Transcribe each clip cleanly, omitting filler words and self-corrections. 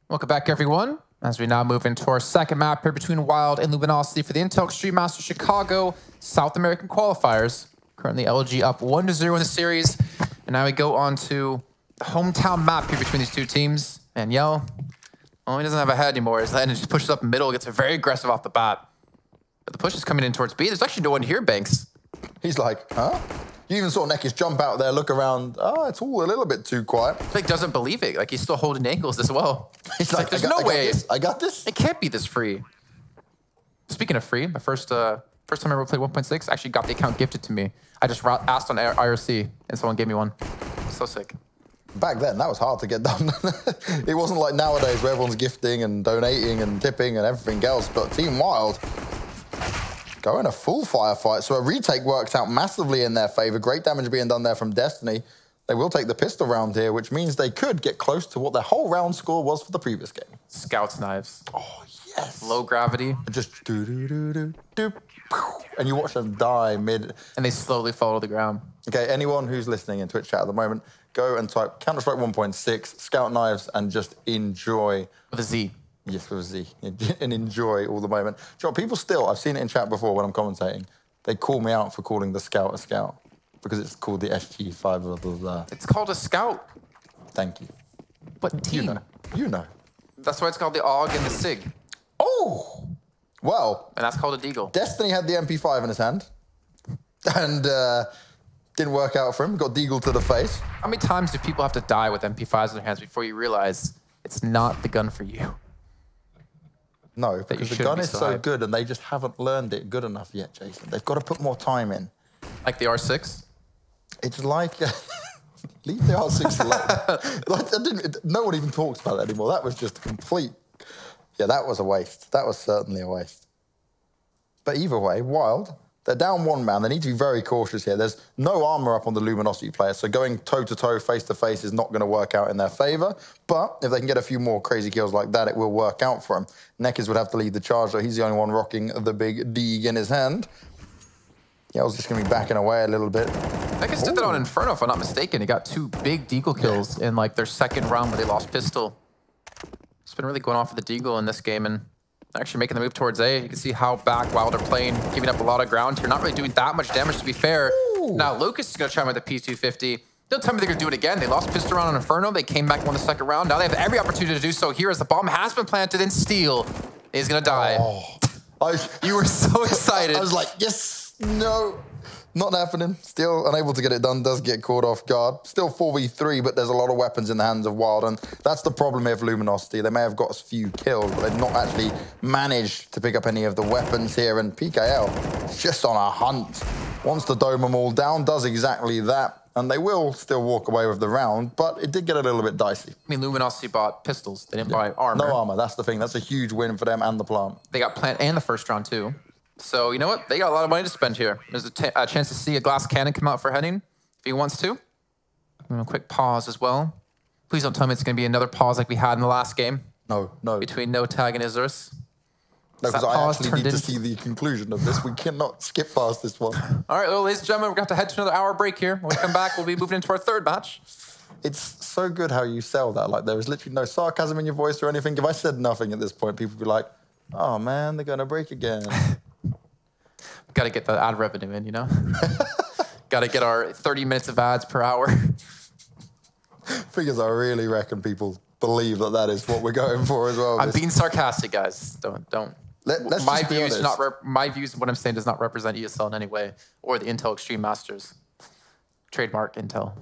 Welcome back, everyone, as we now move into our second map here between Wild and Luminosity for the Intel Extreme Masters Chicago South American Qualifiers. Currently, LG up 1-0 in the series. And now we go on to the hometown map here between these two teams. And Yell, well, he doesn't have a head anymore. His head just pushes up in the middle, gets very aggressive off the bat. But the push is coming in towards B. There's actually no one here, Banks. He's like, huh? You even saw Nekis jump out there, look around. Oh, it's all a little bit too quiet. Like, doesn't believe it. Like, he's still holding ankles as well. He's like, there's no way. I got this. It can't be this free. Speaking of free, my first time I ever played 1.6, actually got the account gifted to me. I just asked on IRC, and someone gave me one. So sick. Back then, that was hard to get done. It wasn't like nowadays where everyone's gifting and donating and tipping and everything else. But Team Wild going a full firefight. So a retake works out massively in their favor. Great damage being done there from Destiny. They will take the pistol round here, which means they could get close to what their whole round score was for the previous game. Scouts knives. Oh, yes. Low gravity. Just do-do-do-do-do. And you watch them die mid. And they slowly fall to the ground. Okay, anyone who's listening in Twitch chat at the moment, go and type Counter-Strike 1.6, Scout Knives, and just enjoy. With a Z. Yes, with a Z. And enjoy all the moment. Do you know what, people still, I've seen it in chat before when I'm commentating, they call me out for calling the Scout a Scout. Because it's called the SG5, blah, blah, blah. It's called a Scout. Thank you. What team? You know. That's why it's called the AUG and the SIG. Oh! Well. And that's called a Deagle. Destiny had the MP5 in his hand. And didn't work out for him. Got Deagle to the face. How many times do people have to die with MP5s in their hands before you realize it's not the gun for you? No, because the gun is so good and they just haven't learned it good enough yet, Jason. They've got to put more time in. Like the R6? It's like... leave the R6 alone. Like, no one even talks about that anymore. That was just complete... Yeah, that was a waste. That was certainly a waste. But either way, Wild, they're down one man. They need to be very cautious here. There's no armor up on the Luminosity player, so going toe-to-toe, face-to-face is not going to work out in their favor. But if they can get a few more crazy kills like that, it will work out for them. Nekis would have to lead the charge, though. He's the only one rocking the big Deeg in his hand. Yeah, I was just going to be backing away a little bit. Nekis did that on Inferno, if I'm not mistaken. He got 2 big Deagle kills in like their second round where they lost pistol. It's been really going off for the Deagle in this game and actually making the move towards A. You can see how back Wild are playing, giving up a lot of ground here. Not really doing that much damage, to be fair. Ooh. Now, Lucas is going to try with the P250. Don't tell me they're going to do it again. They lost pistol round on Inferno. They came back and won the second round. Now they have every opportunity to do so here as the bomb has been planted and Steel is going to die. Oh. You were so excited. I was like, yes, no. Not happening. Still unable to get it done. Does get caught off guard. Still 4v3, but there's a lot of weapons in the hands of Wild, and that's the problem here for Luminosity. They may have got a few kills, but they've not actually managed to pick up any of the weapons here, and PKL is just on a hunt. Wants to dome them all down, does exactly that, and they will still walk away with the round, but it did get a little bit dicey. I mean, Luminosity bought pistols. They didn't buy armor. No armor, that's the thing. That's a huge win for them and the plant. They got plant and the first round, too. So, you know what? They got a lot of money to spend here. There's a chance to see a glass cannon come out for heading if he wants to. And a quick pause as well. Please don't tell me it's going to be another pause like we had in the last game. No. Between No Tag and Isurus. No, because I actually need to see the conclusion of this. We cannot skip past this one. All right, well, ladies and gentlemen, we're going to have to head to another hour break here. When we come back, we'll be moving into our third match. It's so good how you sell that. Like, there is literally no sarcasm in your voice or anything. If I said nothing at this point, people would be like, oh, man, they're going to break again. Got to get the ad revenue in, you know? Got to get our 30 minutes of ads per hour. Figures I really reckon people believe that that is what we're going for as well. I'm being sarcastic, guys. Don't. Let's my views my views, what I'm saying, does not represent ESL in any way, or the Intel Extreme Masters. Trademark Intel.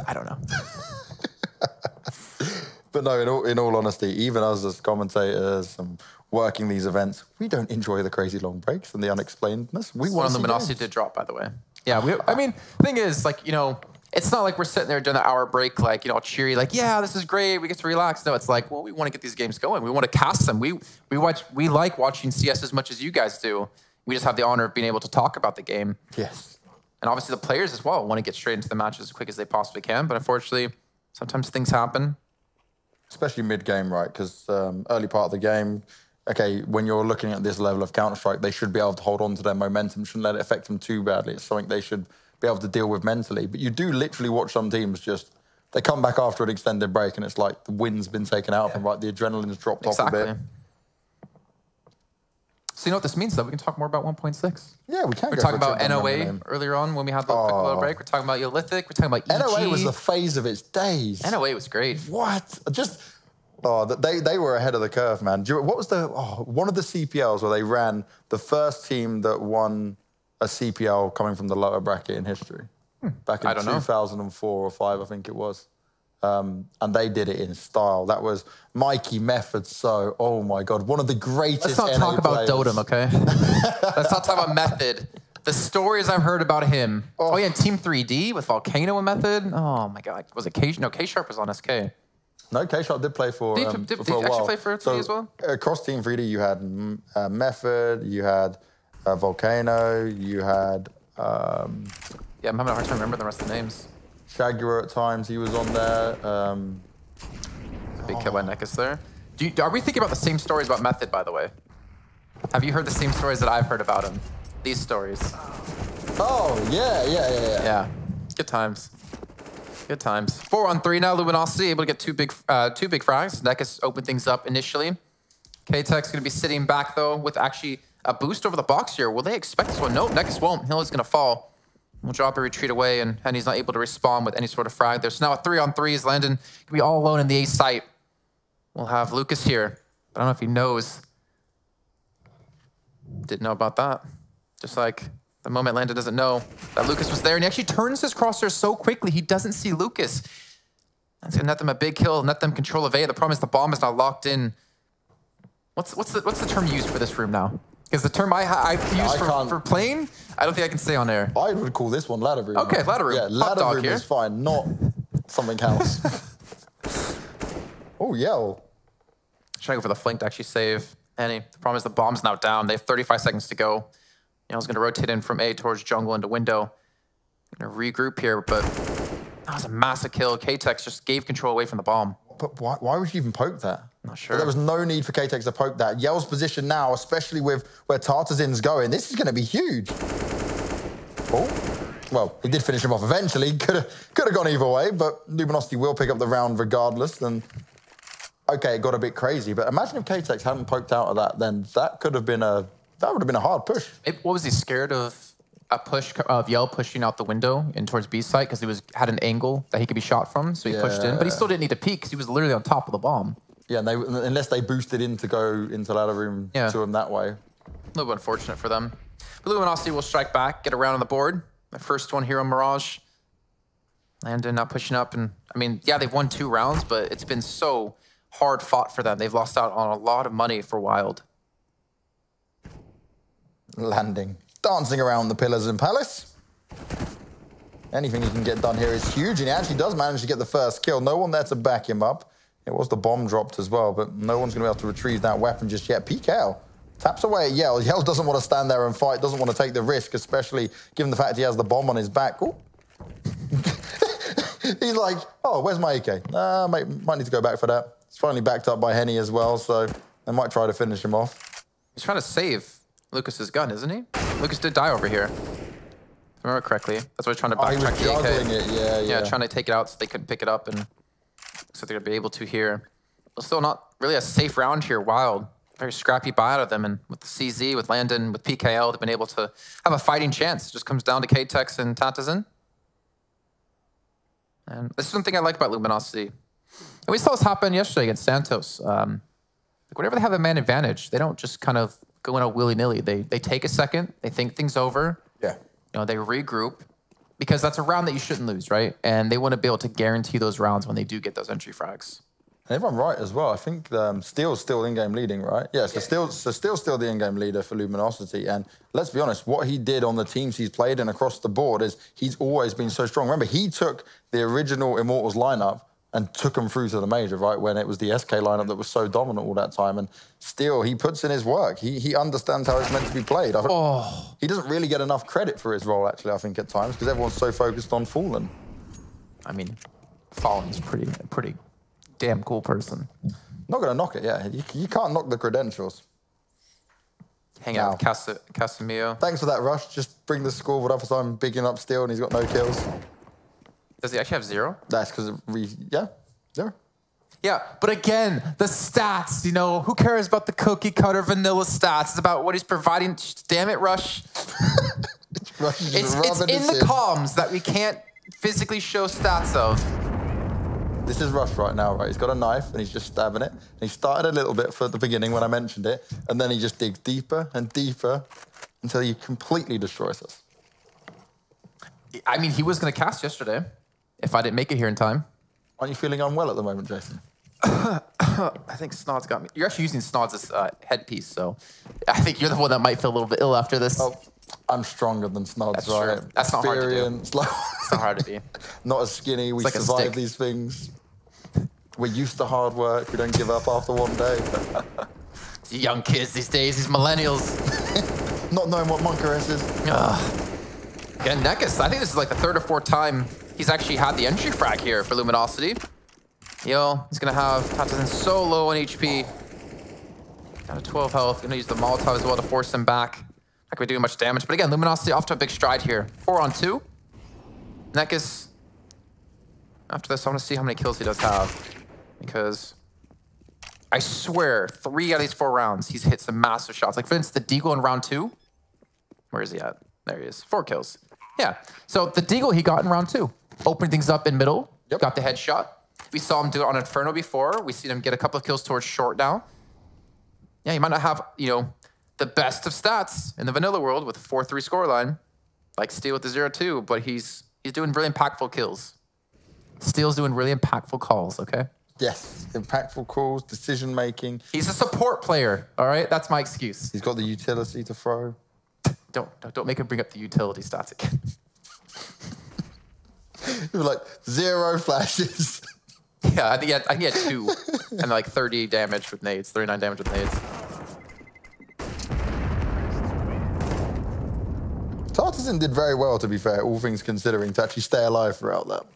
I don't know. But no, in all honesty, even us as commentators and working these events, we don't enjoy the crazy long breaks and the unexplainedness. We want Luminosity did drop, by the way. Yeah, I mean, the thing is, like, you know, it's not like we're sitting there doing the hour break, like, you know, cheery, like, yeah, this is great, we get to relax. No, it's like, well, we want to get these games going. We want to cast them. We like watching CS as much as you guys do. We just have the honor of being able to talk about the game. Yes. And obviously the players as well want to get straight into the matches as quick as they possibly can. But unfortunately, sometimes things happen. Especially mid-game, right? Because early part of the game, okay, when you're looking at this level of Counter-Strike, they should be able to hold on to their momentum, shouldn't let it affect them too badly. It's something they should be able to deal with mentally. But you do literally watch some teams just They come back after an extended break, and it's like the wind's been taken out of them, right? The adrenaline's dropped off a bit. So you know what this means, though? We can talk more about 1.6. Yeah, we can. We're talking about NOA earlier on when we had the quick little break. We're talking about Eolithic. We're talking about EG. NOA was the phase of its days. NOA was great. What? They were ahead of the curve, man. What was one of the CPLs where they ran the first team that won a CPL coming from the lower bracket in history? Back in 2004 or 5, I think it was. And they did it in style. That was Mikey Method. So, oh my God, one of the greatest. Let's not talk about Dotem, okay? Let's not talk about Method. The stories I've heard about him. Oh yeah, Team 3D with Volcano and Method. Oh my God, was it K? No, K Sharp was on SK. No, K Sharp did play for. Did you actually play for 3D as well? Across Team 3D, you had Method, you had Volcano, you had. Yeah, I'm having a hard time remembering the rest of the names. Shagura at times, he was on there. Big kill by Nekus there. Are we thinking about the same stories about Method, by the way? Have you heard the same stories that I've heard about him? These stories. Oh, yeah. Yeah, good times. Good times. 4-on-3 now, Luminosity able to get two big frags. Nekus opened things up initially. K-Tech's going to be sitting back, though, with actually a boost over the box here. Will they expect this one? Nope, Nekus won't. Hill is going to fall. We'll drop a retreat away, and he's not able to respond with any sort of frag. There's now a 3-on-3s. Landon can be all alone in the A site. We'll have Lucas here. But I don't know if he knows. Didn't know about that. Just like the moment Landon doesn't know that Lucas was there, and he actually turns his crosshair so quickly, he doesn't see Lucas. That's gonna net them a big kill, net them control of A. The problem is the bomb is not locked in. What's the term used for this room now? Because the term I use for playing, I don't think I can say on air. I would call this one ladder room. Okay, ladder room. Yeah, ladder room is fine, not something else. Oh, Yell. Trying to go for the flank to actually save Annie. The problem is the bomb's now down. They have 35 seconds to go. Yell's going to rotate in from A towards jungle into window. Going to regroup here, but that was a massive kill. K-Tex just gave control away from the bomb. But why would you even poke that? Not sure. But there was no need for K-Tex to poke that. Yell's position now, especially with where Tartazin's going, this is going to be huge. Oh, well, he did finish him off eventually. Could have gone either way, but Luminosity will pick up the round regardless. And okay, it got a bit crazy, but imagine if K-Tex hadn't poked out of that, then that would have been a hard push. What was he scared of? A push of Yell pushing out the window in towards B site because he had an angle that he could be shot from, so he pushed in. But he still didn't need to peek because he was literally on top of the bomb. Yeah, and unless they boosted in to go into ladder room to him that way. A little bit unfortunate for them. But Luminosity will strike back, get around on the board. The first one here on Mirage. Landon not pushing up, and I mean, yeah, they've won 2 rounds, but it's been so hard fought for them. They've lost out on a lot of money for Wild. Landing. Dancing around the pillars in Palace. Anything he can get done here is huge, and he actually does manage to get the first kill. No one there to back him up. It was the bomb dropped as well, but no one's going to be able to retrieve that weapon just yet. PKL taps away at Yell. Yell doesn't want to stand there and fight, doesn't want to take the risk, especially given the fact he has the bomb on his back. Ooh. He's like, oh, where's my AK? Might need to go back for that. It's finally backed up by Henny as well, so they might try to finish him off. He's trying to save Lucas's gun, isn't he? Lucas did die over here. If I remember correctly. That's why he's trying to backtrack the AK. It, yeah, trying to take it out so they couldn't pick it up, and so they're gonna be able to here. But still not really a safe round here. Wild, very scrappy buy out of them, and with the CZ, with Landon, with PKL, they've been able to have a fighting chance. It just comes down to K-Tex and Tatazin. And this is one thing I like about Luminosity. And we saw this happen yesterday against Santos. Like whenever they have a man advantage, they don't just kind of go in a willy-nilly. They take a second, they think things over. Yeah. They regroup, because that's a round that you shouldn't lose, right? And they want to be able to guarantee those rounds when they do get those entry frags. And if I'm right as well, I think Steel's still in-game leading, right? Yeah, so Steel's still the in-game leader for Luminosity. And let's be honest, what he did on the teams he's played in across the board is he's always been so strong. Remember, he took the original Immortals lineup and took them through to the major, right? When it was the SK lineup that was so dominant all that time. And still, he puts in his work. He understands how it's meant to be played. He doesn't really get enough credit for his role, actually, I think, at times, because everyone's so focused on Fallen. I mean, Fallen's a pretty damn cool person. Not going to knock it, yeah. You can't knock the credentials. Hang out with Casemiro. Thanks for that, Rush. Just bring the scoreboard up as I'm bigging up Steel and he's got no kills. Does he actually have 0? That's because yeah, 0. Yeah, but again, the stats, you know, who cares about the cookie cutter vanilla stats? It's about what he's providing. Damn it, Rush. It's in the comms that we can't physically show stats of. This is Rush right now, right? He's got a knife and he's just stabbing it. And he started a little bit for the beginning when I mentioned it, and then he just digs deeper and deeper until he completely destroys us. I mean, he was going to cast yesterday if I didn't make it here in time. Aren't you feeling unwell at the moment, Jason? I think Snod's got me. You're actually using Snod's headpiece, so I think you're the one that might feel a little bit ill after this. Oh, I'm stronger than Snod's, right? True. That's not hard to do. It's not hard to be. Not as skinny. We survive these things. We're used to hard work. We don't give up after one day. Young kids these days, these millennials. Not knowing what Monkaress is. Yeah, Nekus, I think this is like the 3rd or 4th time he's actually had the entry frag here for Luminosity. Yo, he's gonna have Tatazin so low on HP. Down to 12 health. Gonna use the Molotov as well to force him back. Not gonna be doing much damage, but again, Luminosity off to a big stride here. 4 on 2. Nekus, after this, I wanna see how many kills he does have. Because I swear, 3 out of these 4 rounds, he's hit some massive shots. Like for instance, the Deagle in round 2. Where is he at? There he is, 4 kills. Yeah, so the Deagle he got in round 2. Opening things up in middle, got the headshot. We saw him do it on Inferno before. We seen him get a couple of kills towards short now. Yeah, he might not have, you know, the best of stats in the vanilla world with a 4-3 scoreline, like Steel with the 0-2, but he's doing really impactful kills. Steel's doing really impactful calls, okay? Yes, impactful calls, decision making. He's a support player, all right? That's my excuse. He's got the utility to throw. Don't make him bring up the utility stats again. You're like 0 flashes. Yeah, I think he had 2 and like 30 damage with nades, 39 damage with nades. Tartazin did very well, to be fair, all things considering, to actually stay alive throughout that.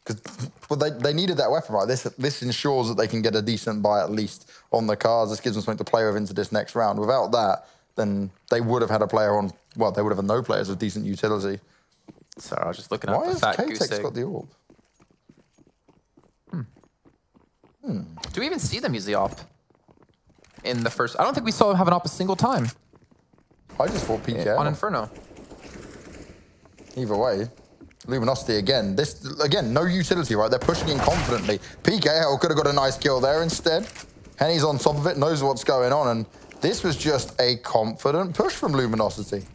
Because they needed that weapon, right? This ensures that they can get a decent buy at least on the cars. This gives them something to play with into this next round. Without that, then they would have had a player on, well, they would have had no players with decent utility. Sorry, I was just looking at the fat goose egg. Why has K-Tech's got the orb? Do we even see them use the op in the first? I don't think we saw him have an op a single time. I just thought PK on Inferno. Either way, Luminosity again. Again, no utility, right? They're pushing in confidently. PK could have got a nice kill there instead. Henny's on top of it, knows what's going on, and this was just a confident push from Luminosity.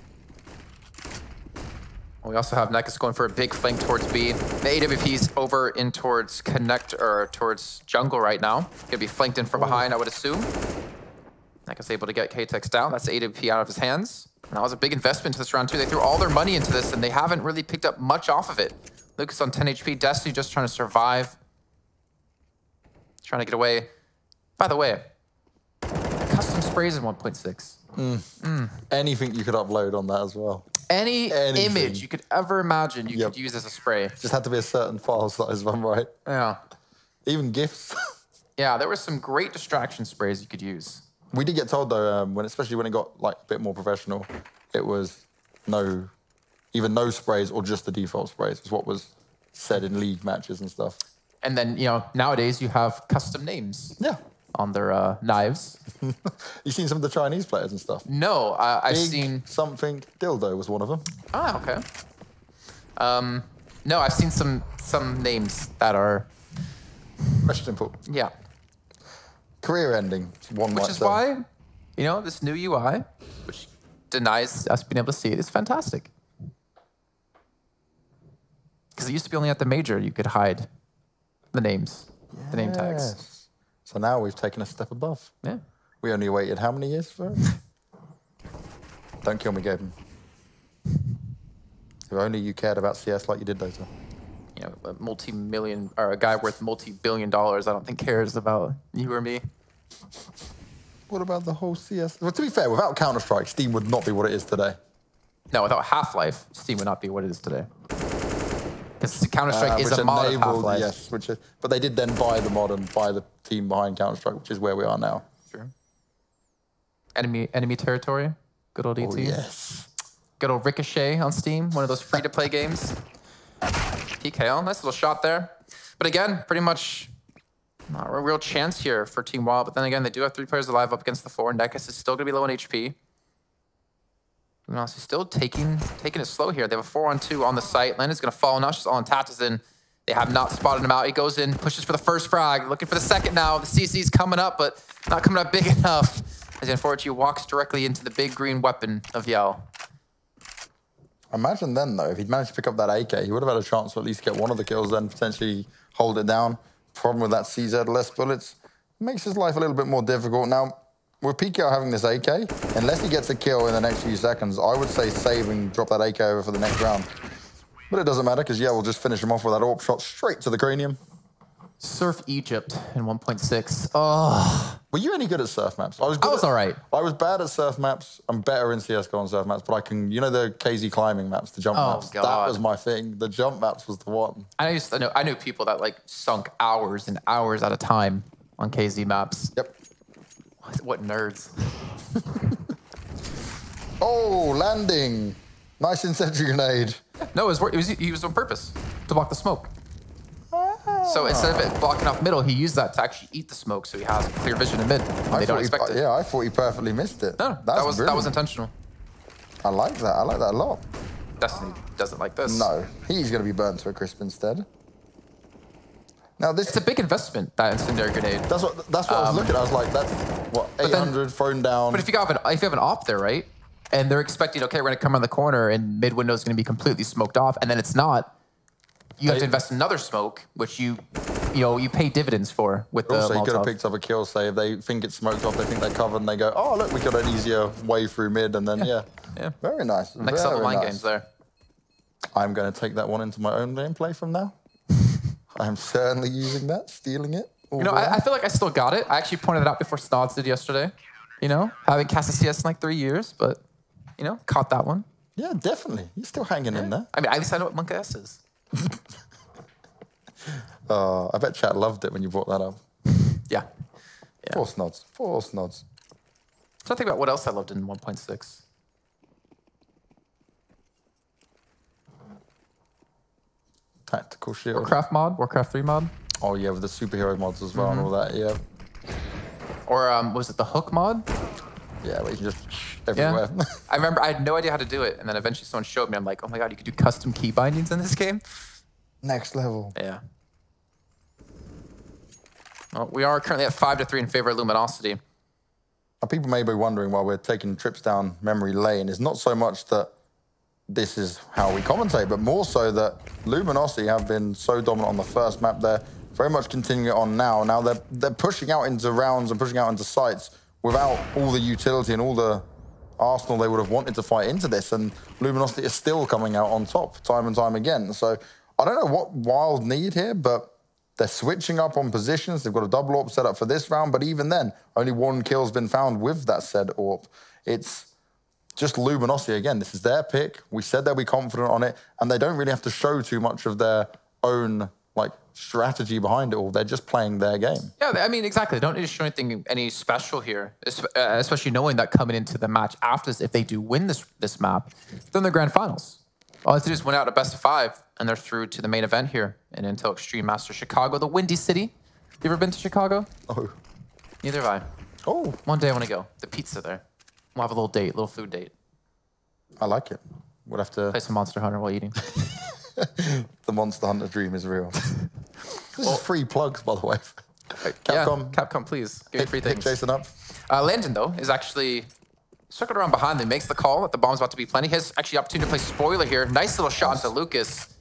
We also have Nekus going for a big flank towards B. The AWP's over in towards towards jungle right now. Gonna be flanked in from behind, I would assume. Nekus able to get K-Tex down. That's the AWP out of his hands. And that was a big investment to this round too. They threw all their money into this and they haven't really picked up much off of it. Lucas on 10 HP. Destiny just trying to survive. Trying to get away. By the way, custom sprays in 1.6. Anything you could upload on that as well. Anything. Image you could ever imagine you could use as a spray. Just had to be a certain file size, if I'm right. Yeah. Even GIFs. Yeah, there were some great distraction sprays you could use. We did get told though, especially when it got like a bit more professional, it was even no sprays or just the default sprays is what was said in league matches and stuff. And then, you know, nowadays you have custom names. Yeah. On their knives. You seen some of the Chinese players and stuff? No, I've seen something. Dildo was one of them. Ah, okay. No, I've seen some names that are questionable. Yeah. Career ending. Which is why, you know, this new UI, which denies us being able to see it, is fantastic. Because it used to be only at the major you could hide the names, the name tags. So now we've taken a step above. Yeah. We only waited how many years for it? Don't kill me, Gaben. If only you cared about CS like you did, Dota. You know, a guy worth multi-billion dollars, I don't think cares about you or me. What about the whole CS? Well, to be fair, without Counter-Strike, Steam would not be what it is today. No, without Half-Life, Steam would not be what it is today. Because Counter-Strike is a mod of Half-Life. Yes, but they did then buy the mod and buy the team behind Counter-Strike, which is where we are now. Sure. Enemy Territory, good old ET. Oh, yes. Good old Ricochet on Steam, one of those free-to-play games. PKL, nice little shot there. But again, pretty much not a real chance here for Team Wild. But then again, they do have 3 players alive up against the 4. Nekus is still going to be low on HP. Luminosity still taking it slow here. They have a 4-on-2 on the site. Landon's going to fall now. Just all on Tatizin. They have not spotted him out. He goes in, pushes for the first frag. Looking for the second now. The CC's coming up, but not coming up big enough. As he unfortunately walks directly into the big green weapon of Yell. Imagine then, though, if he'd managed to pick up that AK, he would have had a chance to at least get one of the kills, then potentially hold it down. Problem with that CZ, less bullets, makes his life a little bit more difficult. Now, with PKL having this AK, unless he gets a kill in the next few seconds, I would say save and drop that AK over for the next round. But it doesn't matter, because yeah, we'll just finish him off with that AWP shot straight to the cranium. Surf Egypt in 1.6. Oh. Were you any good at surf maps? I was all right. I was bad at surf maps. I'm better in CSGO on surf maps, but I can, you know, the KZ climbing maps, the jump maps. God. That was my thing. The jump maps was the one. I knew people that like sunk hours and hours at a time on KZ maps. Yep. What nerds. Oh, landing. Nice incendiary grenade. No, he was on purpose to block the smoke. So instead of it blocking off middle, he used that to actually eat the smoke, so he has clear vision in mid. They don't expect it. Yeah, I thought he perfectly missed it. No, that was intentional. I like that. I like that a lot. Destiny doesn't like this. No, he's going to be burnt to a crisp instead. Now it's a big investment, that incendiary grenade. That's what I was looking at. I was like, that's what 800 thrown down. But if you have an op there, right, and they're expecting, okay, we're going to come around the corner and mid window is going to be completely smoked off, and then it's not. You have to invest in another smoke, which you pay dividends for with the Molotov. Also, you could have picked up a kill, say, if they think it's smoked off, they think they're covered, and they go, oh, look, we got an easier way through mid, and then, yeah. Very nice. Next level line games there. I'm going to take that one into my own gameplay from now. I'm certainly using that, stealing it. I feel like I still got it. I actually pointed it out before Snods did yesterday. Haven't cast a CS in like 3 years, but, caught that one. Yeah, definitely. You're still hanging in there. I mean, at least I know what Monka S is. I bet chat loved it when you brought that up. Yeah. Poor Snods. Poor Snods. So I think about what else I loved in 1.6. Tactical shield. Warcraft 3 mod. Oh yeah, with the superhero mods as well and all that, yeah. Or was it the hook mod? Yeah, where you can just everywhere. Yeah. I remember I had no idea how to do it, and then eventually someone showed me. I'm like, oh my god, you could do custom key bindings in this game? Next level. Yeah. Well, we are currently at 5-3 in favor of Luminosity. People may be wondering why we're taking trips down memory lane. It's not so much that this is how we commentate, but more so that Luminosity have been so dominant on the first map. They're very much continuing it on now. Now they're pushing out into rounds and pushing out into sites without all the utility and all the arsenal they would have wanted to fight into this. And Luminosity is still coming out on top time and time again. So I don't know what Wild need here, but they're switching up on positions. They've got a double AWP set up for this round, but even then, only 1 kill's been found with that said AWP. It's just Luminosity again. This is their pick. We said they'll be confident on it, and they don't really have to show too much of their own strategy behind it all. They're just playing their game. Yeah, I mean, exactly. They don't need to show any special here, especially knowing that coming into the match after this, if they do win this map, then the grand finals. All they have to do is win out a best of 5, and they're through to the main event here in Intel Extreme Master Chicago, the Windy City. You ever been to Chicago? Oh. Neither have I. Oh. One day I want to go. The pizza there. We'll have a little food date. I like it. We'll have to play some Monster Hunter while eating. The Monster Hunter dream is real. This is free plugs, by the way. Capcom. Yeah, Capcom, please. Give me free things. Chasing up. Landon, though, is actually circled around behind them. Makes the call that the bomb's about to be plenty. He has actually opportunity to play spoiler here. Nice little shot into Lucas.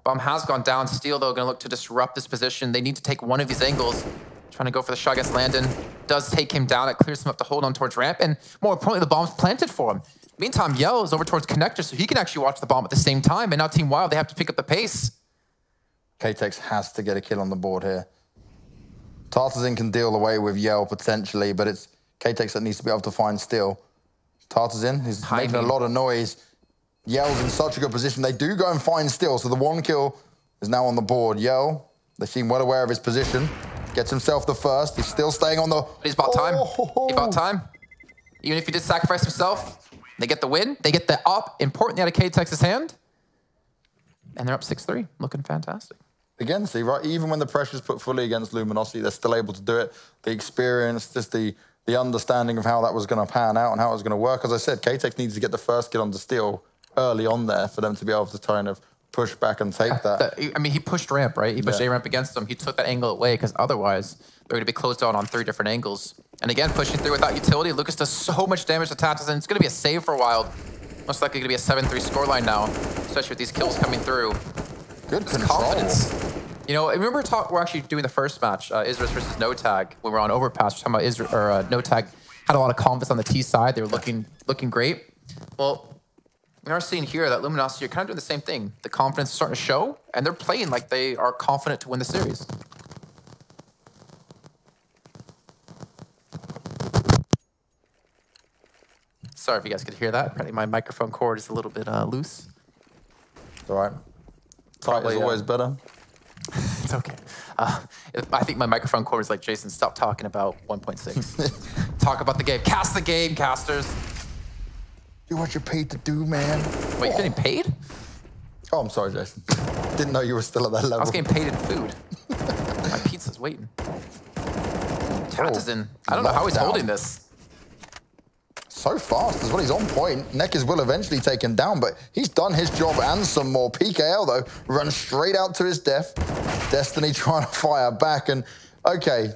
Bomb has gone down. Steel, though, going to look to disrupt this position. They need to take one of these angles. Trying to go for the shot against Landon. Does take him down. It clears him up to hold on towards ramp. And more importantly, the bomb's planted for him. Meantime, Yell is over towards connector, so he can actually watch the bomb at the same time. And now Team Wild, they have to pick up the pace. K-Tex has to get a kill on the board here. Tatizin can deal away with Yell potentially, but it's K-Tex that needs to be able to find Steel. Tatizin is making a lot of noise. Yell's in such a good position. They do go and find Steel, so the 1 kill is now on the board. Yell, they seem well aware of his position. Gets himself the first. He's still staying on the... He's bought time. He bought time. Even if he did sacrifice himself, they get the win. They get the up, importantly, out of K-Tex's hand. And they're up 6-3, looking fantastic. Again, see, right, even when the pressure's put fully against Luminosity, they're still able to do it. The experience, just the understanding of how that was going to pan out and how it was going to work. As I said, K-Tech needs to get the first kill on the Steel early on there for them to be able to kind of push back and take that. I mean, he pushed ramp, right? He pushed A-ramp against them. He took that angle away because otherwise they're going to be closed out on 3 different angles. And again, pushing through without utility, Lucas does so much damage to Tatus, and it's going to be a save for Wild. Most likely going to be a 7-3 scoreline now, especially with these kills coming through. Good control. Confidence. You know, I remember we're actually doing the first match, Isras versus No Tag, when we were on Overpass. We're talking about No Tag had a lot of confidence on the T side. They were looking great. Well, we are seeing here that Luminosity are kind of doing the same thing. The confidence is starting to show, and they're playing like they are confident to win the series. Sorry if you guys could hear that. Apparently my microphone cord is a little bit loose. All right. Tight is always better. It's okay. I think my microphone cord is like, Jason, stop talking about 1.6. Talk about the game. Cast the game, casters. Do what you're paid to do, man. Wait, you're getting paid? Oh, I'm sorry, Jason. Didn't know you were still at that level. I was getting paid in food. My pizza's waiting. Tatizin. I don't know how he's holding this. So fast as well. He's on point. Neckers will eventually take him down, but he's done his job and some more. PKL, though, runs straight out to his death. Destiny trying to fire back. And, okay,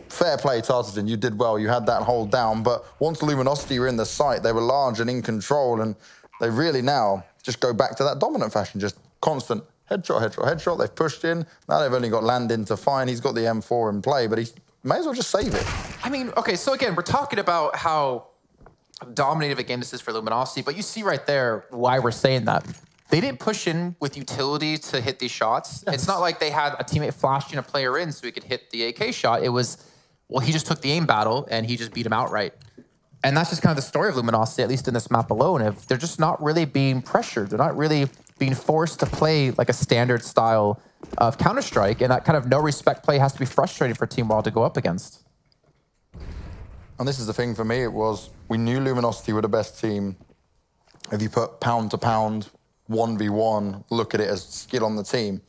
fair play, Tartazin. You did well. You had that hold down. But once Luminosity were in the site, they were large and in control. And they really now just go back to that dominant fashion. Just constant headshot, headshot, headshot. They've pushed in. Now they've only got Landin to find. He's got the M4 in play, but he may as well just save it. I mean, okay, so again, we're talking about how dominated a game this is for Luminosity, but you see right there why we're saying that. They didn't push in with utility to hit these shots. Yes. It's not like they had a teammate flashing a player in so he could hit the AK shot. It was, well, he just took the aim battle and he just beat him outright. And that's just kind of the story of Luminosity, at least in this map alone. If they're just not really being pressured. They're not really being forced to play like a standard style of Counter-Strike, and that kind of no-respect play has to be frustrating for Team Wild to go up against. And this is the thing for me, it was, we knew Luminosity were the best team. If you put pound to pound, 1v1, look at it as skill on the team.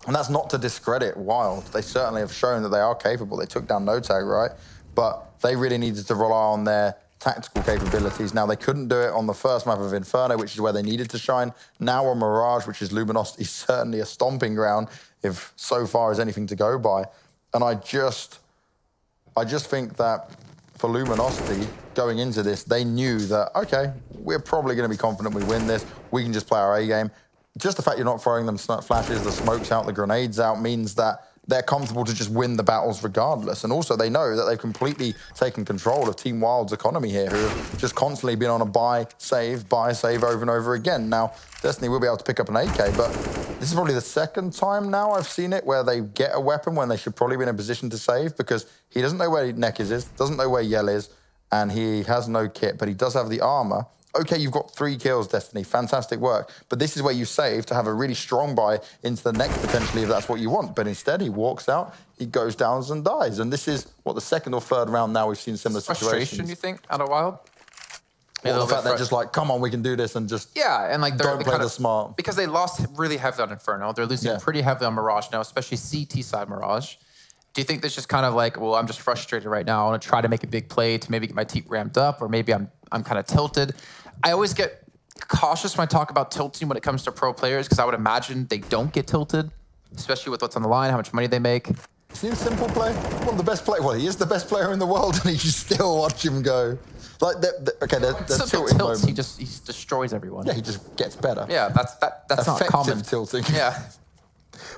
And that's not to discredit Wild. They certainly have shown that they are capable. They took down No Tag, right? But they really needed to rely on their tactical capabilities. Now, they couldn't do it on the first map of Inferno, which is where they needed to shine. Now on Mirage, which is Luminosity, certainly a stomping ground, if so far is anything to go by. And I just think that for Luminosity, going into this, they knew that, okay, we're probably going to be confident we win this. We can just play our A game. Just the fact you're not throwing them flashes, the smokes out, the grenades out, means that they're comfortable to just win the battles regardless. And also, they know that they've completely taken control of Team Wild's economy here, who have just constantly been on a buy, save over and over again. Now, Destiny will be able to pick up an AK, but this is probably the second time now I've seen it where they get a weapon when they should probably be in a position to save, because he doesn't know where Neckers is, doesn't know where Yell is, and he has no kit, but he does have the armor. Okay, you've got 3 kills, Destiny. Fantastic work. But this is where you save to have a really strong buy into the next, potentially, if that's what you want. But instead, he walks out, he goes down and dies. And this is, what, the second or third round now we've seen similar situations. Frustration, you think, out of Wild? Well, the fact they're just like, come on, we can do this, and just and like don't play the smart. Because they lost really heavily on Inferno. They're losing pretty heavily on Mirage now, especially CT side Mirage. Do you think that's just kind of like, well, I'm just frustrated right now. I want to try to make a big play to maybe get my team ramped up, or maybe I'm kind of tilted. I always get cautious when I talk about tilting when it comes to pro players, because I would imagine they don't get tilted, especially with what's on the line, how much money they make. Seems simple play. One of the best players. Well, he is the best player in the world, and you still watch him go. Like, okay, they're tilting tilts, he destroys everyone. Yeah, he just gets better. Yeah, that's not common. Tilting. Yeah.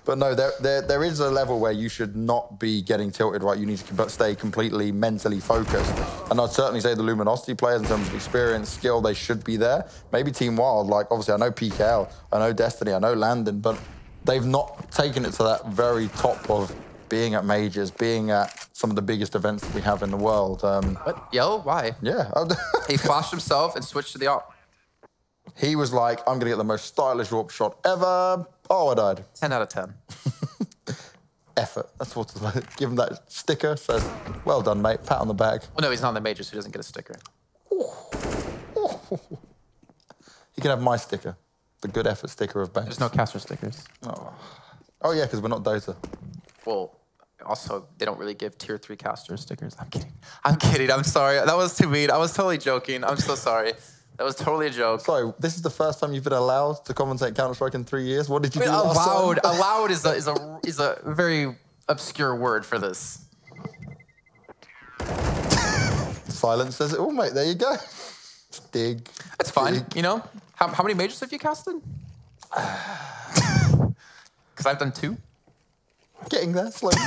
But no, there is a level where you should not be getting tilted, right? You need to stay completely mentally focused. And I'd certainly say the Luminosity players, in terms of experience, skill, they should be there. Maybe Team Wild, like, obviously I know PKL, I know Destiny, I know Landon, but they've not taken it to that very top of being at majors, being at some of the biggest events that we have in the world. What? Yellow? Why? Yeah. He flashed himself and switched to the op. He was like, I'm going to get the most stylish warp shot ever. Oh, I died. 10 out of 10. Effort. That's what's like. Give him that sticker. Says, well done, mate. Pat on the back. Well, no, he's not in the majors, so he doesn't get a sticker. He can have my sticker. The good effort sticker of banks. There's no caster stickers. Oh yeah, because we're not Dota. Well, also, they don't really give tier 3 caster stickers. I'm kidding. I'm kidding. I'm sorry. That was too mean. I was totally joking. I'm so sorry. That was totally a joke. Sorry, this is the first time you've been allowed to commentate Counter-Strike in 3 years. What did you do last time? Allowed is a very obscure word for this. Silence says it all, mate. There you go. Dig. That's fine. Dig. You know, how many majors have you casted? Because I've done 2. Getting there slowly.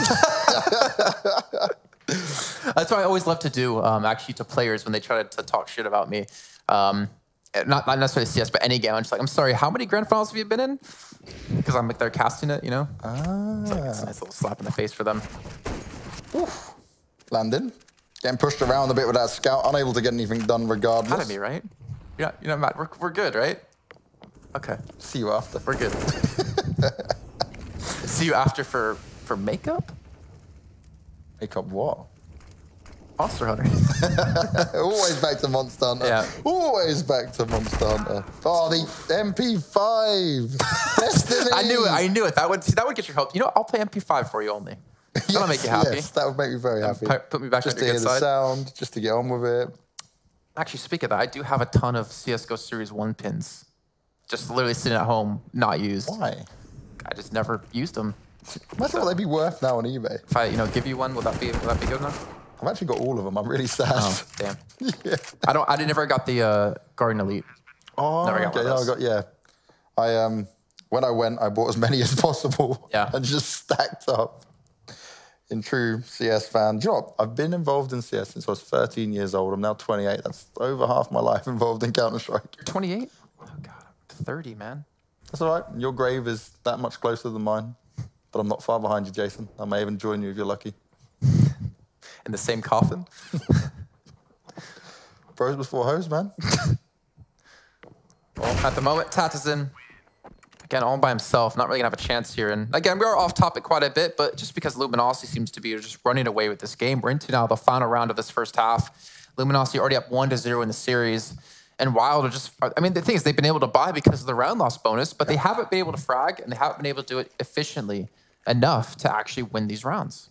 That's what I always love to do, actually, to players when they try to talk shit about me. Not necessarily CS, but any game. I'm just like, I'm sorry, how many grand finals have you been in? Because I'm like, they're casting it, you know? It's like, it's a nice little slap in the face for them. Oof. Landon. Getting pushed around a bit with that scout, unable to get anything done regardless. Out of me, right? Yeah, you know, Matt, we're good, right? Okay. See you after. We're good. See you after for makeup? Makeup what? Monster Hunter. Always back to Monster Hunter. Yeah. Always back to Monster Hunter. Oh, the MP5. Destiny. I knew it. That would get your hope. You know, I'll play MP5 for you only. That'll make you happy. Yes, that would make me very happy. Put me back on your good side. Just to hear the sound, just to get on with it. Actually, speaking of that, I do have a ton of CSGO Series 1 pins. Just literally sitting at home, not used. Why? I just never used them. Imagine what they'd be worth now on eBay. If I, give you one, would that be good enough? I've actually got all of them. I'm really sad. Oh, damn. Yeah. I never got the Guardian Elite. Oh, never got okay. one of those. When I went, I bought as many as possible. Yeah. And just stacked up. In true CS fan. Do you know what? I've been involved in CS since I was 13 years old. I'm now 28. That's over half my life involved in Counter-Strike. You're 28? Oh, God. I'm 30, man. That's all right. Your grave is that much closer than mine. But I'm not far behind you, Jason. I may even join you if you're lucky. In the same coffin? Bros before hoes, man. Well, at the moment, Tatizin, again, all by himself, not really going to have a chance here. And again, we are off topic quite a bit, but just because Luminosity seems to be just running away with this game, we're into now the final round of this first half. Luminosity already up 1-0 in the series. And Wild are just, I mean, the thing is, they've been able to buy because of the round loss bonus, but they haven't been able to frag, and they haven't been able to do it efficiently enough to actually win these rounds.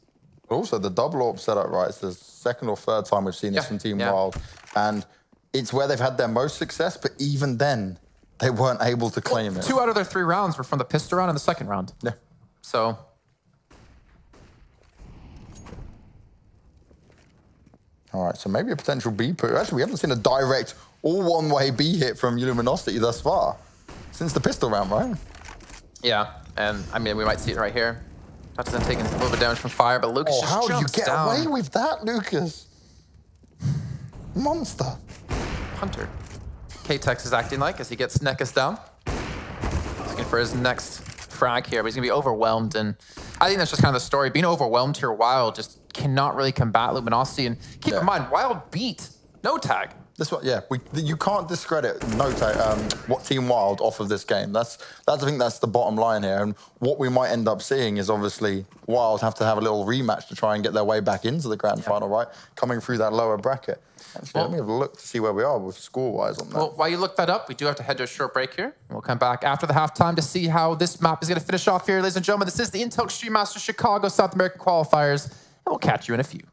Also, the double AWP setup, right? It's the second or third time we've seen this from Team Wild. And it's where they've had their most success, but even then, they weren't able to claim it. 2 out of their 3 rounds were from the pistol round and the second round. Yeah. So. All right, so maybe a potential B put. Actually, we haven't seen a direct all one-way B hit from Luminosity thus far. Since the pistol round, right? Yeah, and I mean, we might see it right here. Hudson taking a little bit of damage from fire, but Lucas just how do you jumps get down. away with that, Lucas? Monster. Hunter. K-Tex is acting like as he gets Nekus down. Looking for his next frag here, but he's going to be overwhelmed. And I think that's just kind of the story. Being overwhelmed here, Wild just cannot really combat Luminosity. And keep in mind, Wild beat No Tag. This one, yeah, you can't discredit what Team Wild off of this game. I think that's the bottom line here. And what we might end up seeing is obviously Wild have to have a little rematch to try and get their way back into the grand final, right? Coming through that lower bracket. Actually, let me have a look to see where we are with score-wise on that. Well, while you look that up, we do have to head to a short break here. We'll come back after the halftime to see how this map is going to finish off here, ladies and gentlemen. This is the Intel Extreme Masters Chicago South American Qualifiers, and we'll catch you in a few.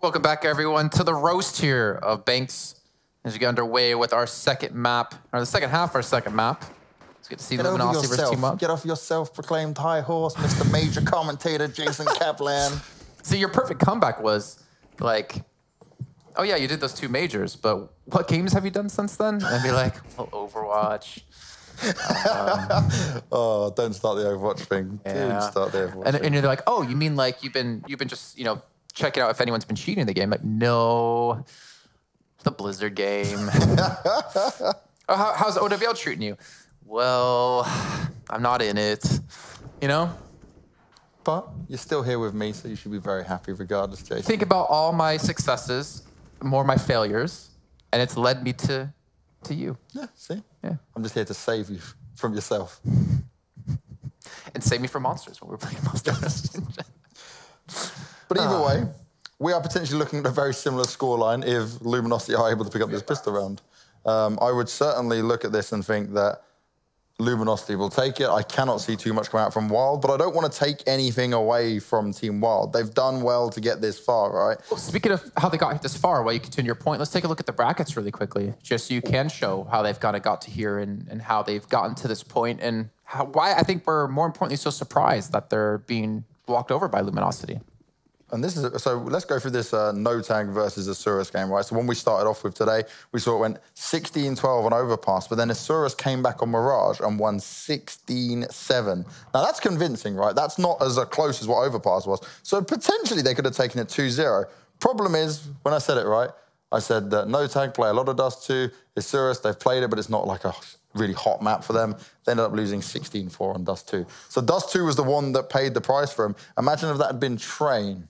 Welcome back, everyone, to the roast here of Banks as we get underway with our second map, or the second half of our second map. It's good to see Luminosity versus Team Up. Get off your self-proclaimed high horse, Mr. Major Commentator Jason Kaplan. See, your perfect comeback was like, oh yeah, you did those 2 majors, but what games have you done since then? And be like, well, Overwatch. Oh, don't start the Overwatch thing. Yeah. Don't start the Overwatch thing. And you're like, oh, you mean like you've been just, you know, checking out if anyone's been cheating in the game? Like, no, the Blizzard game. Oh, how's OWL treating you? Well, I'm not in it, you know? But you're still here with me, so you should be very happy regardless, Jason. Think about all my successes, more my failures, and it's led me to you. Yeah, see? Yeah. I'm just here to save you from yourself. And save me from monsters when we're playing monsters. But either way, we are potentially looking at a very similar scoreline if Luminosity are able to pick up this pistol round. I would certainly look at this and think that Luminosity will take it. I cannot see too much come out from Wild, but I don't want to take anything away from Team Wild. They've done well to get this far, right? Well, speaking of how they got this far, while you continue your point, let's take a look at the brackets really quickly, just so you can show how they've kind of got to here and how they've gotten to this point and why I think we're more importantly so surprised that they're being walked over by Luminosity. And this is, so let's go through this no tag versus Asurus game, right? So when we started off with today, we saw it went 16-12 on Overpass, but then Asurus came back on Mirage and won 16-7. Now that's convincing, right? That's not as close as what Overpass was. So potentially they could have taken it 2-0. Problem is, when I said it right, I said that no tag play a lot of Dust 2. Asurus, they've played it, but it's not like a really hot map for them. They ended up losing 16-4 on Dust 2. So Dust 2 was the one that paid the price for him. Imagine if that had been Train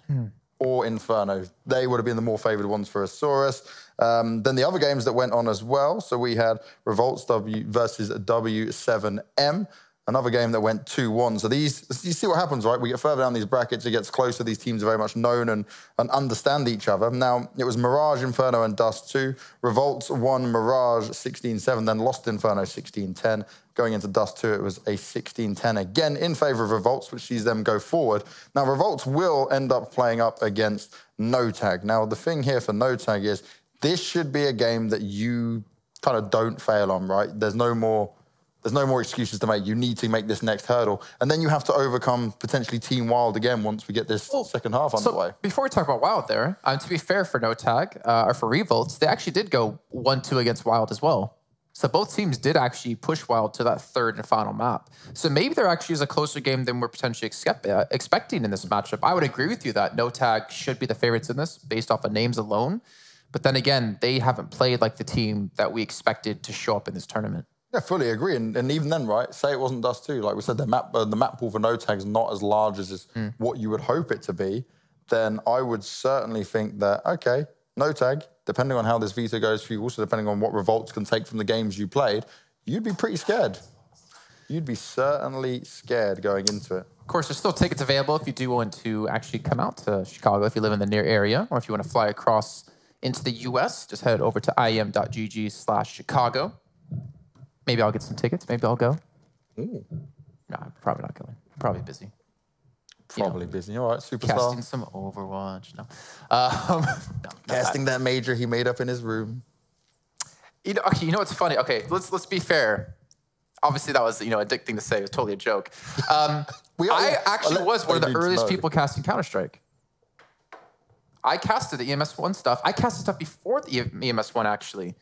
or Inferno. They would have been the more favoured ones for Asurus. Then the other games that went on as well. So we had Revolts W versus W7M. Another game that went 2-1. So these, you see what happens, right? We get further down these brackets, it gets closer. These teams are very much known and understand each other. Now, it was Mirage, Inferno, and Dust 2. Revolts won Mirage 16-7, then lost Inferno 16-10. Going into Dust 2, it was a 16-10 again in favour of Revolts, which sees them go forward. Now, Revolts will end up playing up against No Tag. Now, the thing here for No Tag is this should be a game that you kind of don't fail on, right? There's no more excuses to make. You need to make this next hurdle. And then you have to overcome potentially Team Wild again once we get this second half underway. So before we talk about Wild there, to be fair for No Tag, or for Revolts, they actually did go 1-2 against Wild as well. So both teams did actually push Wild to that third and final map. So maybe there actually is a closer game than we're potentially expecting in this matchup. I would agree with you that No Tag should be the favorites in this based off of names alone. But then again, they haven't played like the team that we expected to show up in this tournament. Yeah, fully agree. And even then, right, say it wasn't Dust 2. Like we said, the map pool for No Tag is not as large as what you would hope it to be. Then I would certainly think that, okay, No Tag, depending on how this veto goes for you, also depending on what Revolts can take from the games you played, you'd be pretty scared. You'd be certainly scared going into it. Of course, there's still tickets available if you do want to actually come out to Chicago, if you live in the near area, or if you want to fly across into the US, just head over to IEM.gg/Chicago. Maybe I'll get some tickets. Maybe I'll go. Ooh. No, I'm probably not going. Probably busy. Probably busy. All right, superstar. Casting some Overwatch. No. Casting that major he made up in his room. You know, okay, you know what's funny? Okay, let's be fair. Obviously, that was a dick thing to say. It was totally a joke. I actually was one of the earliest people casting Counter-Strike. I casted the EMS1 stuff. I casted stuff before the EMS1, actually.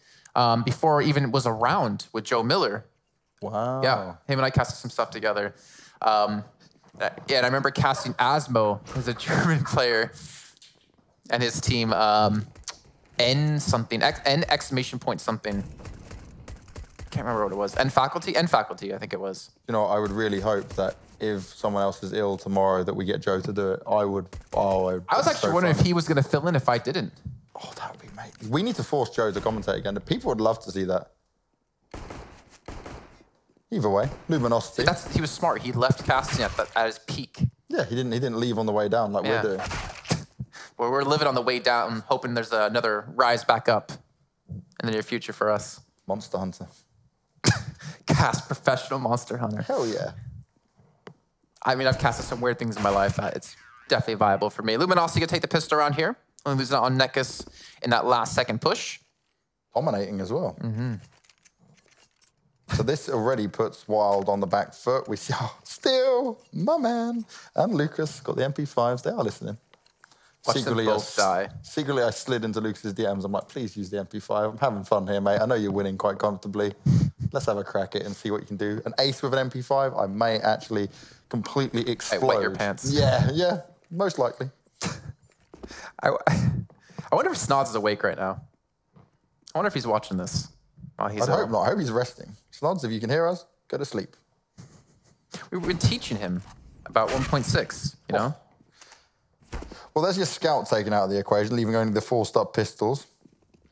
Before it even was around with Joe Miller. Wow. Yeah, him and I casted some stuff together. Yeah, and I remember casting Asmo, who's a German player, and his team, N something, N exclamation point something. Can't remember what it was. N faculty, I think it was. You know, I would really hope that if someone else is ill tomorrow that we get Joe to do it. I was actually wondering if he was going to fill in if I didn't. Oh, that would be amazing. We need to force Joe to commentate again. People would love to see that. Either way, Luminosity. He was smart. He left casting at his peak. Yeah, he didn't leave on the way down like we're doing. Well, we're living on the way down, hoping there's another rise back up in the near future for us. Monster Hunter. Cast professional Monster Hunter. Hell yeah. I mean, I've casted some weird things in my life. It's definitely viable for me. Luminosity can take the pistol around here. Only losing out on Nekus in that last second push. Dominating as well. So this already puts Wild on the back foot. We see, still, my man. And Lucas got the MP5s. They are listening. Watch them both die. Secretly, I slid into Lucas's DMs. I'm like, please use the MP5. I'm having fun here, mate. I know you're winning quite comfortably. Let's have a crack at it and see what you can do. An ace with an MP5, I may actually completely explode. Wet your pants. Yeah, most likely. I wonder if Snods is awake right now. I wonder if he's watching this. I hope not. I hope he's resting. Snods, if you can hear us, go to sleep. We've been teaching him about 1.6, you know? Well, there's your scout taken out of the equation, leaving only the forced up pistols.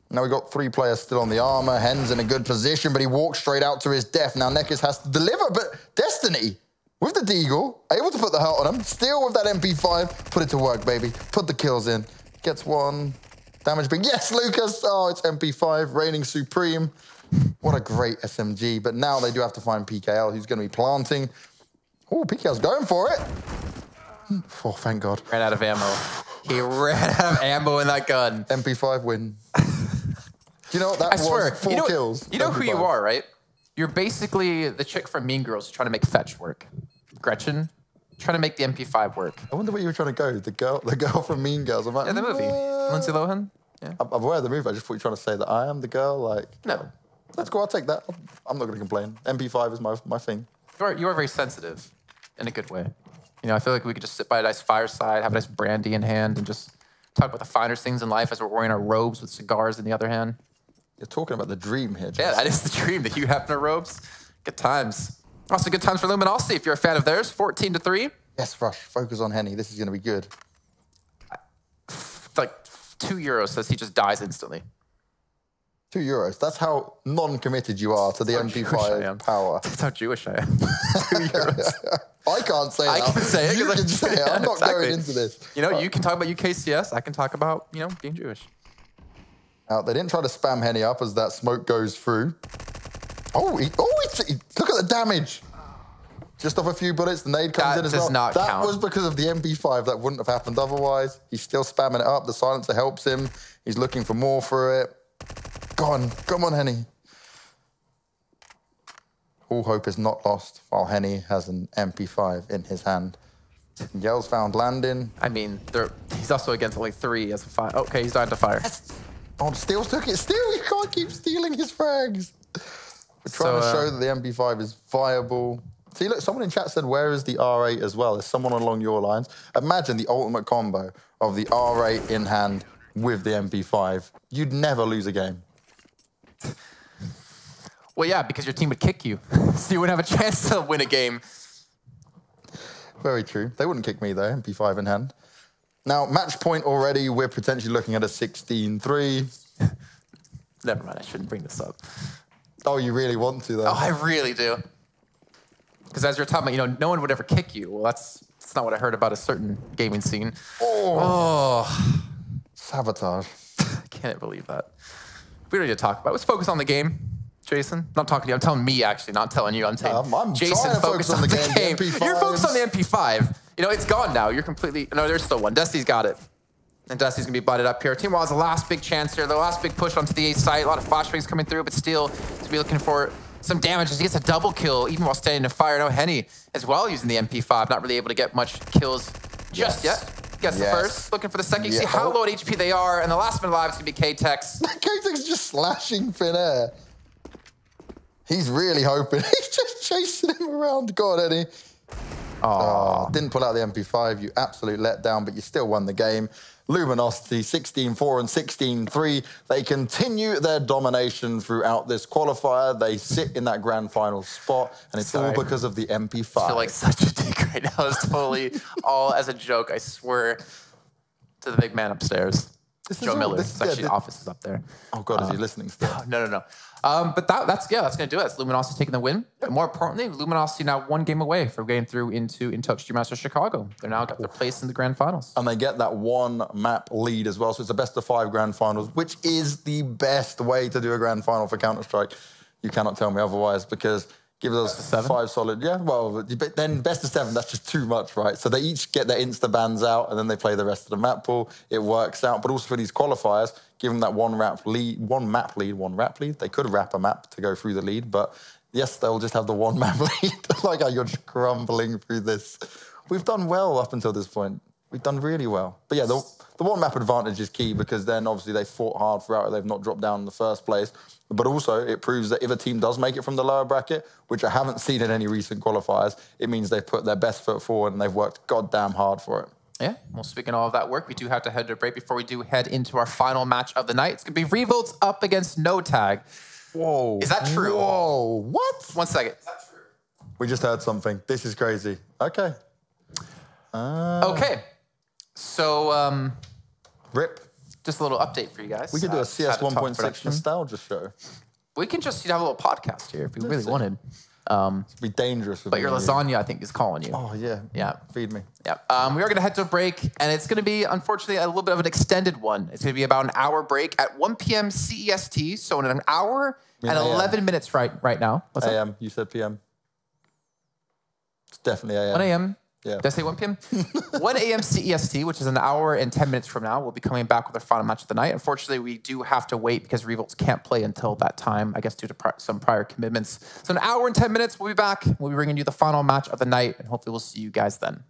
Now we've got 3 players still on the armor. Hen's in a good position, but he walks straight out to his death. Now Nekus has to deliver, but Destiny, with the Deagle, able to put the hurt on him. Still with that MP5, put it to work, baby. Put the kills in. Gets 1. Damage big. Yes, Lucas! Oh, it's MP5, reigning supreme. What a great SMG. But now they do have to find PKL, who's going to be planting. Oh, PKL's going for it. Oh, thank God. Ran out of ammo. He ran out of ammo in that gun. MP5 win. Do you know what that was? Swear. 4 kills. You know MP5. who you are, right? You're basically the chick from Mean Girls trying to make fetch work. Gretchen, trying to make the MP5 work. I wonder where you were trying to go. The girl from Mean Girls. I'm like, Yeah, the movie. Lindsay Lohan? Yeah. I'm aware of the movie. I just thought you were trying to say that I am the girl. Like, No. Let's go. I'll take that. I'm not going to complain. MP5 is my thing. You are very sensitive in a good way. You know, I feel like we could just sit by a nice fireside, have a nice brandy in hand, and just talk about the finer things in life as we're wearing our robes with cigars in the other hand. You're talking about the dream here, Jason. Yeah, that is the dream, that you have in our robes. Good times. Also good times for Luminosity if you're a fan of theirs. 14-3. Yes, Rush. Focus on Henny. This is going to be good. Like €2 says he just dies instantly. €2. That's how non-committed you are to the MP5 power. That's how Jewish I am. €2. I can't say that. I can say it. You can say it. I'm not going into this. You know, you can talk about UKCS. I can talk about, you know, being Jewish. Now, they didn't try to spam Henny up as that smoke goes through. Look at the damage. Just off a few bullets, the nade comes in as well. That was because of the MP5. That wouldn't have happened otherwise. He's still spamming it up. The silencer helps him. He's looking for more for it. Go on. Come on, Henny. All hope is not lost while Henny has an MP5 in his hand. Yell's found landing. I mean, he's also against only 3 as a 5. Okay, he's dying to fire. Oh, Steele's took it. Steele, you can't keep stealing his frags. We're trying to show that the MP5 is viable. See, look, someone in chat said, where is the R8 as well? There's someone along your lines. Imagine the ultimate combo of the R8 in hand with the MP5. You'd never lose a game. Well, yeah, because your team would kick you. So you wouldn't have a chance to win a game. Very true. They wouldn't kick me, though, MP5 in hand. Now, match point already, we're potentially looking at a 16-3. Never mind, I shouldn't bring this up. Oh, you really want to, though? Oh, I really do. Because as you're talking about, you know, no one would ever kick you. Well, that's not what I heard about a certain gaming scene. Oh. Sabotage. I can't believe that. We don't need to talk about it. Let's focus on the game, Jason. I'm not talking to you. I'm telling me, actually, not telling you. I'm saying, I'm Jason, trying to focus on the game. You're focused on the MP5. You know, it's gone now. You're completely... No, there's still one. Destiny's got it. And Dusty's going to be butted up here. Team Wild has the last big chance here. The last big push onto the A site. A lot of flashbangs coming through, but still to be looking for some damage as he gets a double kill, even while standing to fire. No, Henny as well using the MP5. Not really able to get much kills just yet. Gets the first. Looking for the second. You see how low at HP they are. And the last man alive is going to be K-Tex. K-Tex is just slashing thin air. He's really hoping. He's just chasing him around. God, Henny. Oh, didn't pull out the MP5. You absolute letdown, but you still won the game. Luminosity 16-4 and 16-3. They continue their domination throughout this qualifier. They sit in that grand final spot, and it's all because of the MP5. I feel like such a dick right now. It's totally all as a joke, I swear, to the big man upstairs. Joe Miller. It's actually the office is up there. Oh, God, is he listening still? No. But that's going to do it. It's Luminosity taking the win. But more importantly, Luminosity now 1 game away from getting through into Intelligent Masters Chicago. They're now got their place in the grand finals. And they get that 1 map lead as well. So it's a best of 5 grand finals, which is the best way to do a grand final for Counter-Strike. You cannot tell me otherwise, because Give us 5 solid. Yeah, well, but then best of 7, that's just too much, right? So they each get their insta-bans out, and then they play the rest of the map pool. It works out. But also for these qualifiers, give them that one map lead. They could wrap a map to go through the lead, but yes, they'll just have the one map lead. Like how you're just crumbling through this. We've done well up until this point. We've done really well. But yeah, the one map advantage is key because then obviously they fought hard throughout. They've not dropped down in the first place. But also it proves that if a team does make it from the lower bracket, which I haven't seen in any recent qualifiers, it means they've put their best foot forward and they've worked goddamn hard for it. Yeah, well, speaking of all of that work, we do have to head to a break before we do head into our final match of the night. It's going to be Revolts up against No Tag. Whoa. Is that true? Whoa, what? 1 second. Is that true? We just heard something. This is crazy. Okay. Okay. So, RIP. Just a little update for you guys. We could do a CS 1.6 nostalgia show. We can just have a little podcast here if we really wanted. It'd be dangerous. But your lasagna, I think, is calling you. Oh, yeah. Yeah. Feed me. Yeah. We are going to head to a break, and it's going to be, unfortunately, a little bit of an extended one. It's going to be about an hour break at 1 p.m. CEST, so in an hour and 11 minutes right now. What's AM. Up? You said PM. It's definitely AM. 1 a.m. Yeah. Did I say 1 p.m.? 1 a.m. CEST, which is an hour and 10 minutes from now. We'll be coming back with our final match of the night. Unfortunately, we do have to wait because Revolts can't play until that time, I guess due to some prior commitments. So an hour and 10 minutes, we'll be back. We'll be bringing you the final match of the night, and hopefully we'll see you guys then.